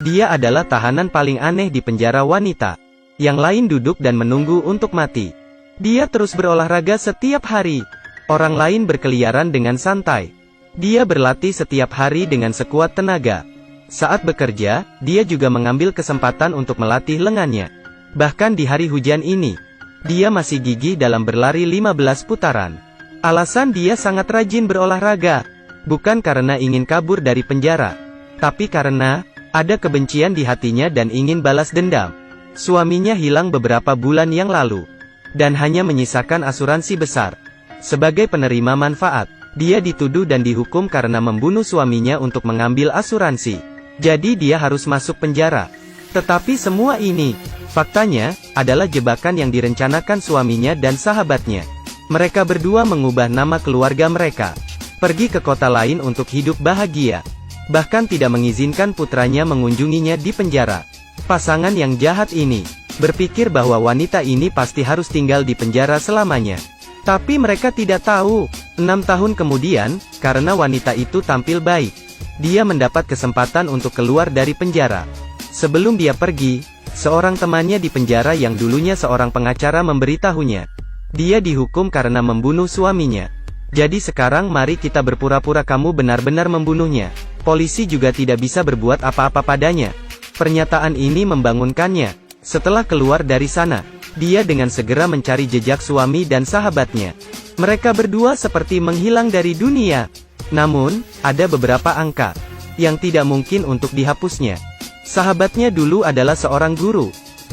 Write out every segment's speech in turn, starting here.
Dia adalah tahanan paling aneh di penjara wanita. Yang lain duduk dan menunggu untuk mati. Dia terus berolahraga setiap hari. Orang lain berkeliaran dengan santai. Dia berlatih setiap hari dengan sekuat tenaga. Saat bekerja, dia juga mengambil kesempatan untuk melatih lengannya. Bahkan di hari hujan ini, dia masih gigih dalam berlari 15 putaran. Alasan dia sangat rajin berolahraga, bukan karena ingin kabur dari penjara, tapi karena ada kebencian di hatinya dan ingin balas dendam. Suaminya hilang beberapa bulan yang lalu, dan hanya menyisakan asuransi besar. Sebagai penerima manfaat, dia dituduh dan dihukum karena membunuh suaminya untuk mengambil asuransi. Jadi dia harus masuk penjara. Tetapi semua ini, faktanya, adalah jebakan yang direncanakan suaminya dan sahabatnya. Mereka berdua mengubah nama keluarga mereka, pergi ke kota lain untuk hidup bahagia. Bahkan tidak mengizinkan putranya mengunjunginya di penjara. Pasangan yang jahat ini berpikir bahwa wanita ini pasti harus tinggal di penjara selamanya. Tapi mereka tidak tahu, 6 tahun kemudian, karena wanita itu tampil baik, dia mendapat kesempatan untuk keluar dari penjara. Sebelum dia pergi, seorang temannya di penjara yang dulunya seorang pengacara memberitahunya, dia dihukum karena membunuh suaminya. Jadi sekarang mari kita berpura-pura kamu benar-benar membunuhnya. Polisi juga tidak bisa berbuat apa-apa padanya. Pernyataan ini membangunkannya. Setelah keluar dari sana, dia dengan segera mencari jejak suami dan sahabatnya. Mereka berdua seperti menghilang dari dunia. Namun, ada beberapa angka yang tidak mungkin untuk dihapusnya. Sahabatnya dulu adalah seorang guru.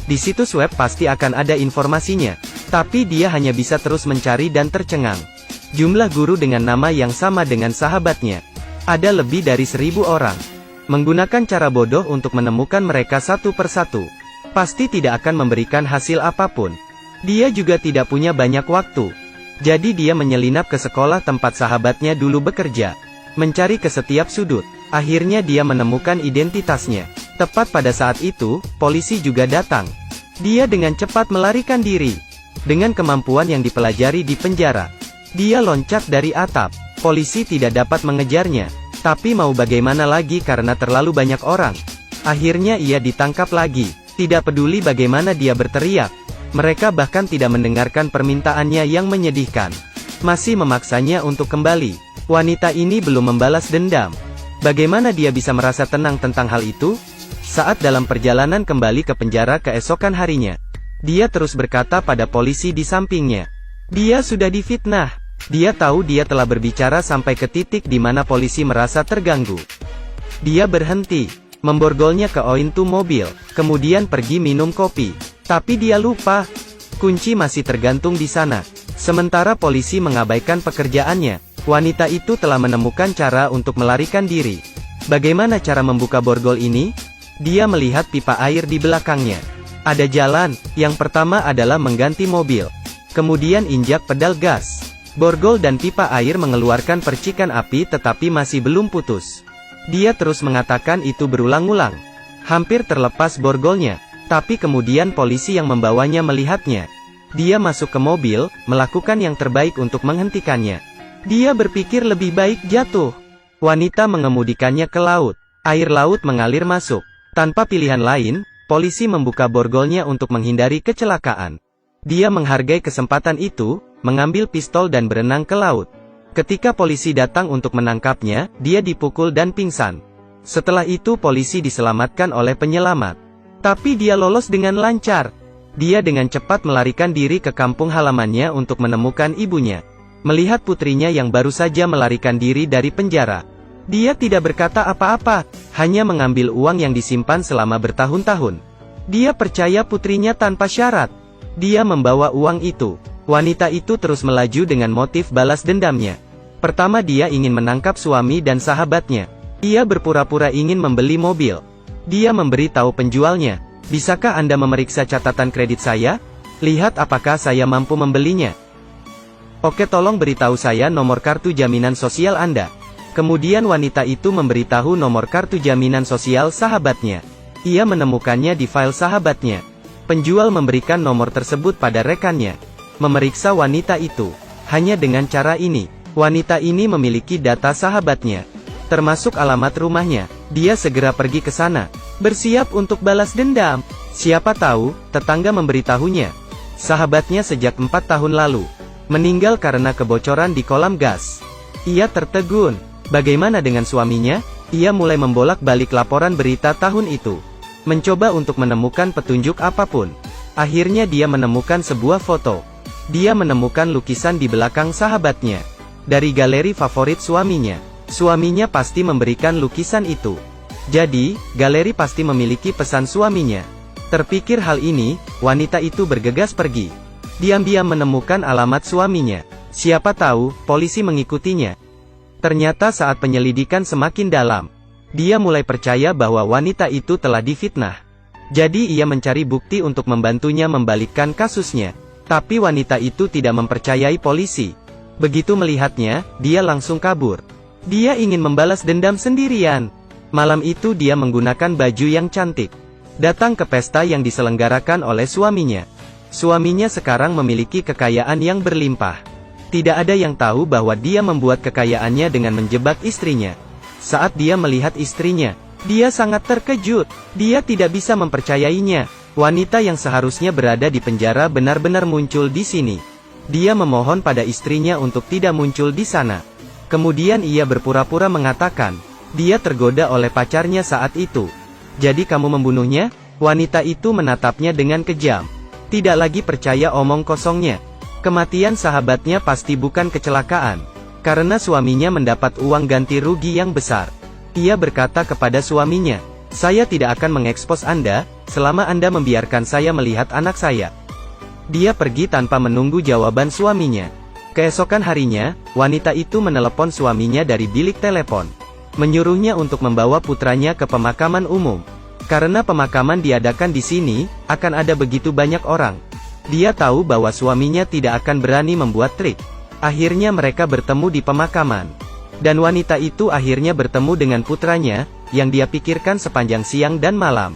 Di situs web pasti akan ada informasinya. Tapi dia hanya bisa terus mencari dan tercengang. Jumlah guru dengan nama yang sama dengan sahabatnya ada lebih dari 1000 orang. Menggunakan cara bodoh untuk menemukan mereka satu persatu pasti tidak akan memberikan hasil apapun. Dia juga tidak punya banyak waktu. Jadi dia menyelinap ke sekolah tempat sahabatnya dulu bekerja, mencari ke setiap sudut. Akhirnya dia menemukan identitasnya. Tepat pada saat itu, polisi juga datang. Dia dengan cepat melarikan diri. Dengan kemampuan yang dipelajari di penjara, dia loncat dari atap. Polisi tidak dapat mengejarnya. Tapi mau bagaimana lagi karena terlalu banyak orang. Akhirnya ia ditangkap lagi. Tidak peduli bagaimana dia berteriak. Mereka bahkan tidak mendengarkan permintaannya yang menyedihkan. Masih memaksanya untuk kembali. Wanita ini belum membalas dendam. Bagaimana dia bisa merasa tenang tentang hal itu? Saat dalam perjalanan kembali ke penjara keesokan harinya, dia terus berkata pada polisi di sampingnya, dia sudah difitnah. Dia tahu dia telah berbicara sampai ke titik di mana polisi merasa terganggu. Dia berhenti, memborgolnya ke pintu mobil, kemudian pergi minum kopi. Tapi dia lupa, kunci masih tergantung di sana. Sementara polisi mengabaikan pekerjaannya, wanita itu telah menemukan cara untuk melarikan diri. Bagaimana cara membuka borgol ini? Dia melihat pipa air di belakangnya. Ada jalan. Yang pertama adalah mengganti mobil. Kemudian injak pedal gas. Borgol dan pipa air mengeluarkan percikan api tetapi masih belum putus. Dia terus mengatakan itu berulang-ulang. Hampir terlepas borgolnya. Tapi kemudian polisi yang membawanya melihatnya. Dia masuk ke mobil, melakukan yang terbaik untuk menghentikannya. Dia berpikir lebih baik jatuh. Wanita mengemudikannya ke laut. Air laut mengalir masuk. Tanpa pilihan lain, polisi membuka borgolnya untuk menghindari kecelakaan. Dia menghargai kesempatan itu, mengambil pistol dan berenang ke laut. Ketika polisi datang untuk menangkapnya, dia dipukul dan pingsan. Setelah itu polisi diselamatkan oleh penyelamat. Tapi dia lolos dengan lancar. Dia dengan cepat melarikan diri ke kampung halamannya untuk menemukan ibunya. Melihat putrinya yang baru saja melarikan diri dari penjara, dia tidak berkata apa-apa, hanya mengambil uang yang disimpan selama bertahun-tahun. Dia percaya putrinya tanpa syarat. Dia membawa uang itu. Wanita itu terus melaju dengan motif balas dendamnya. Pertama dia ingin menangkap suami dan sahabatnya. Ia berpura-pura ingin membeli mobil. Dia memberitahu penjualnya, bisakah Anda memeriksa catatan kredit saya? Lihat apakah saya mampu membelinya. Oke, tolong beritahu saya nomor kartu jaminan sosial Anda. Kemudian wanita itu memberitahu nomor kartu jaminan sosial sahabatnya. Ia menemukannya di file sahabatnya. Penjual memberikan nomor tersebut pada rekannya. Memeriksa wanita itu. Hanya dengan cara ini, wanita ini memiliki data sahabatnya, termasuk alamat rumahnya. Dia segera pergi ke sana. bersiap untuk balas dendam. Siapa tahu, tetangga memberitahunya. Sahabatnya sejak 4 tahun lalu meninggal karena kebocoran di kolam gas. Ia tertegun. Bagaimana dengan suaminya? Ia mulai membolak-balik laporan berita tahun itu, mencoba untuk menemukan petunjuk apapun. Akhirnya dia menemukan sebuah foto. Dia menemukan lukisan di belakang sahabatnya, dari galeri favorit suaminya. Suaminya pasti memberikan lukisan itu. Jadi, galeri pasti memiliki pesan suaminya. Terpikir hal ini, wanita itu bergegas pergi. Diam-diam menemukan alamat suaminya. Siapa tahu, polisi mengikutinya. Ternyata saat penyelidikan semakin dalam, dia mulai percaya bahwa wanita itu telah difitnah. Jadi ia mencari bukti untuk membantunya membalikkan kasusnya. Tapi wanita itu tidak mempercayai polisi. Begitu melihatnya, dia langsung kabur. Dia ingin membalas dendam sendirian. Malam itu dia menggunakan baju yang cantik, datang ke pesta yang diselenggarakan oleh suaminya. Suaminya sekarang memiliki kekayaan yang berlimpah. Tidak ada yang tahu bahwa dia membuat kekayaannya dengan menjebak istrinya. Saat dia melihat istrinya, dia sangat terkejut. Dia tidak bisa mempercayainya. Wanita yang seharusnya berada di penjara benar-benar muncul di sini. Dia memohon pada istrinya untuk tidak muncul di sana. Kemudian ia berpura-pura mengatakan, dia tergoda oleh pacarnya saat itu. Jadi kamu membunuhnya? Wanita itu menatapnya dengan kejam. Tidak lagi percaya omong kosongnya. Kematian sahabatnya pasti bukan kecelakaan, karena suaminya mendapat uang ganti rugi yang besar. Ia berkata kepada suaminya, saya tidak akan mengekspos Anda, selama Anda membiarkan saya melihat anak saya. Dia pergi tanpa menunggu jawaban suaminya. Keesokan harinya, wanita itu menelepon suaminya dari bilik telepon, menyuruhnya untuk membawa putranya ke pemakaman umum. Karena pemakaman diadakan di sini, akan ada begitu banyak orang. Dia tahu bahwa suaminya tidak akan berani membuat trik. Akhirnya mereka bertemu di pemakaman. Dan wanita itu akhirnya bertemu dengan putranya, yang dia pikirkan sepanjang siang dan malam.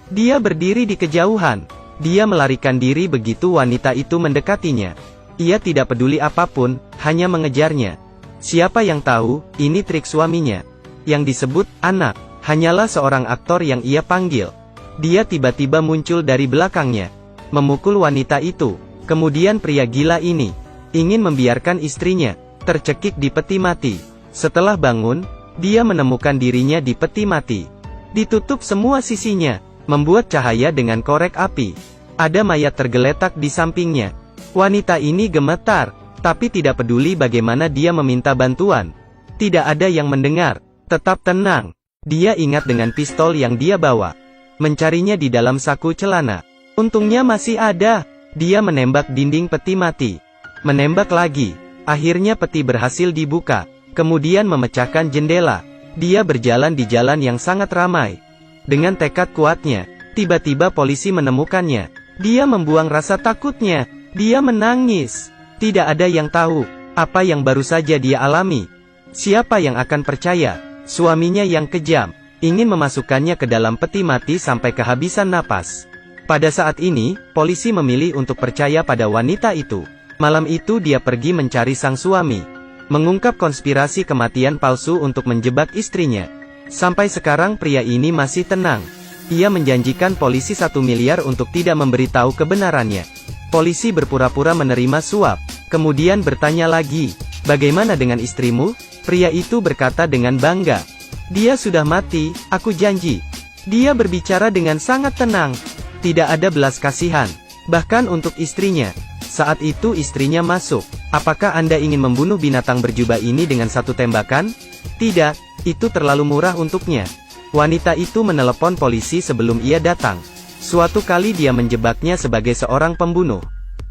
Dia berdiri di kejauhan. Dia melarikan diri begitu wanita itu mendekatinya. Ia tidak peduli apapun, hanya mengejarnya. Siapa yang tahu, ini trik suaminya. Yang disebut, anak, hanyalah seorang aktor yang ia panggil. Dia tiba-tiba muncul dari belakangnya, memukul wanita itu. Kemudian pria gila ini, ingin membiarkan istrinya tercekik di peti mati. Setelah bangun, dia menemukan dirinya di peti mati. Ditutup semua sisinya, membuat cahaya dengan korek api. Ada mayat tergeletak di sampingnya. Wanita ini gemetar, tapi tidak peduli bagaimana dia meminta bantuan. Tidak ada yang mendengar. Tetap tenang. Dia ingat dengan pistol yang dia bawa. Mencarinya di dalam saku celana. Untungnya masih ada. Dia menembak dinding peti mati. Menembak lagi. Akhirnya peti berhasil dibuka. Kemudian memecahkan jendela. Dia berjalan di jalan yang sangat ramai. Dengan tekad kuatnya, tiba-tiba polisi menemukannya. Dia membuang rasa takutnya. Dia menangis. Tidak ada yang tahu apa yang baru saja dia alami. Siapa yang akan percaya? Suaminya yang kejam ingin memasukkannya ke dalam peti mati sampai kehabisan napas. Pada saat ini, polisi memilih untuk percaya pada wanita itu. Malam itu dia pergi mencari sang suami, mengungkap konspirasi kematian palsu untuk menjebak istrinya. Sampai sekarang pria ini masih tenang. Ia menjanjikan polisi 1 miliar untuk tidak memberitahu kebenarannya. Polisi berpura-pura menerima suap, kemudian bertanya lagi, bagaimana dengan istrimu? Pria itu berkata dengan bangga, dia sudah mati, aku janji. Dia berbicara dengan sangat tenang, tidak ada belas kasihan, bahkan untuk istrinya. Saat itu istrinya masuk, apakah Anda ingin membunuh binatang berjubah ini dengan 1 tembakan? Tidak, itu terlalu murah untuknya. Wanita itu menelepon polisi sebelum ia datang. Suatu kali dia menjebaknya sebagai seorang pembunuh.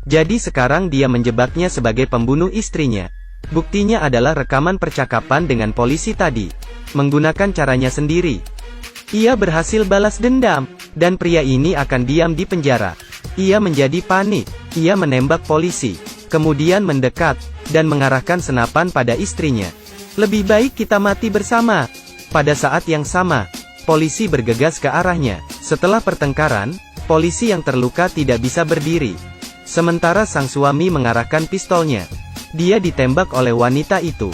Jadi sekarang dia menjebaknya sebagai pembunuh istrinya. Buktinya adalah rekaman percakapan dengan polisi tadi. Menggunakan caranya sendiri, ia berhasil balas dendam, dan pria ini akan diam di penjara. Ia menjadi panik. Ia menembak polisi, kemudian mendekat, dan mengarahkan senapan pada istrinya. Lebih baik kita mati bersama. Pada saat yang sama, polisi bergegas ke arahnya. Setelah pertengkaran, polisi yang terluka tidak bisa berdiri. Sementara sang suami mengarahkan pistolnya. Dia ditembak oleh wanita itu.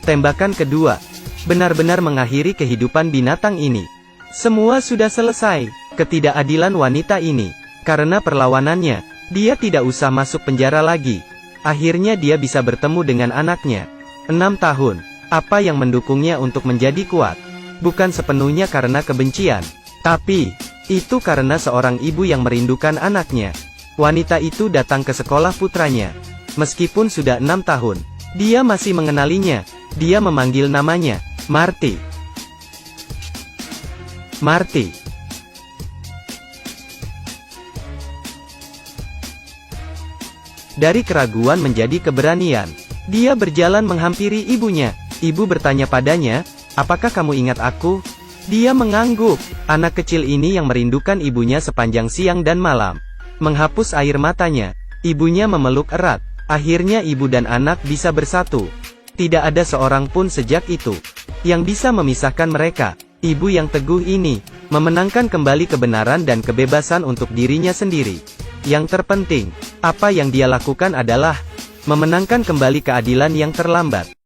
Tembakan kedua benar-benar mengakhiri kehidupan binatang ini. Semua sudah selesai. Ketidakadilan wanita ini. Karena perlawanannya, dia tidak usah masuk penjara lagi. Akhirnya dia bisa bertemu dengan anaknya. 6 tahun. Apa yang mendukungnya untuk menjadi kuat? Bukan sepenuhnya karena kebencian. Tapi, itu karena seorang ibu yang merindukan anaknya. Wanita itu datang ke sekolah putranya. Meskipun sudah 6 tahun, dia masih mengenalinya. Dia memanggil namanya, Marty. Marty. Dari keraguan menjadi keberanian. Dia berjalan menghampiri ibunya. Ibu bertanya padanya, apakah kamu ingat aku? Dia mengangguk. Anak kecil ini yang merindukan ibunya sepanjang siang dan malam. Menghapus air matanya. Ibunya memeluk erat. Akhirnya ibu dan anak bisa bersatu. Tidak ada seorang pun sejak itu yang bisa memisahkan mereka. Ibu yang teguh ini memenangkan kembali kebenaran dan kebebasan untuk dirinya sendiri. Yang terpenting, apa yang dia lakukan adalah memenangkan kembali keadilan yang terlambat.